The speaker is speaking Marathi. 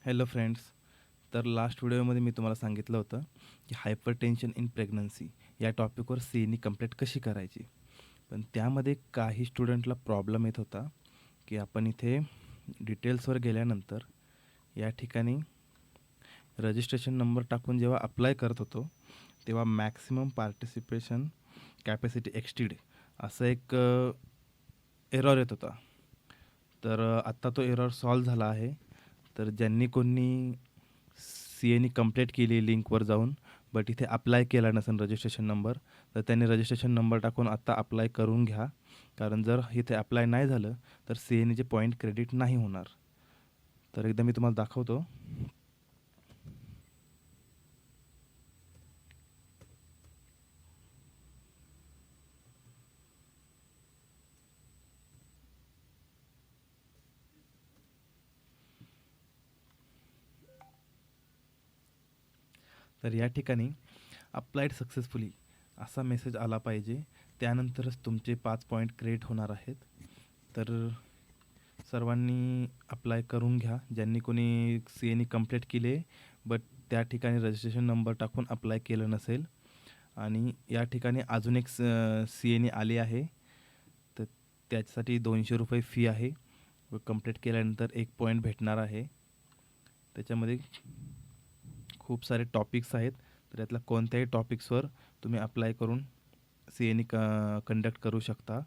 Hello friends. तर लास्ट व्हिडिओमध्ये मी तुम्हाला सांगितलं होतं की हायपरटेन्शन इन प्रेग्नन्सी या टॉपिकवर सी कंप्लीट कशी करायची. पण त्यामध्ये काही स्टुडंटला प्रॉब्लेम येत होता की आपण इथे डिटेल्सवर गेल्यानंतर या ठिकाणी रजिस्ट्रेशन नंबर टाकून जेव्हा अप्लाय करत होतो तेव्हा मॅक्सिमम पार्टिसिपेशन कॅपॅसिटी एक्स्टीड असं एक एरर येत होता. तर आत्ता तो एरर सॉल्व झाला आहे. तर ज्यांनी कोणी सी कंप्लीट केली लिंकवर जाऊन बट इथे अप्लाय केला नसेल रजिस्ट्रेशन नंबर, तर त्यांनी रजिस्ट्रेशन नंबर टाकून आत्ता अप्लाय करून घ्या. कारण जर इथे अप्लाय नाही झालं तर सी पॉईंट क्रेडिट नाही होणार. तर एकदा मी तुम्हाला दाखवतो. तर या ठिकाणी अप्लाइड सक्सेसफुली असा मेसेज आला पाहिजे. त्यानंतरच तुमचे 5 पॉईंट क्रिएट होणार आहेत. तर सर्वांनी अप्लाय करून घ्या. ज्यांनी कोणी सी कंप्लीट केले बट त्या ठिकाणी रजिस्ट्रेशन नंबर टाकून अप्लाय केलं नसेल. आणि या ठिकाणी अजून एक सी आली आहे. तर त्याच्यासाठी ₹200 फी आहे व कंप्लीट केल्यानंतर 1 पॉईंट भेटणार आहे. त्याच्यामध्ये खूप सारे टॉपिक्स आहेत. तर यातल्या कोणत्याही टॉपिक्सवर तुम्ही अप्लाय करून सी कंडक्ट करू शकता.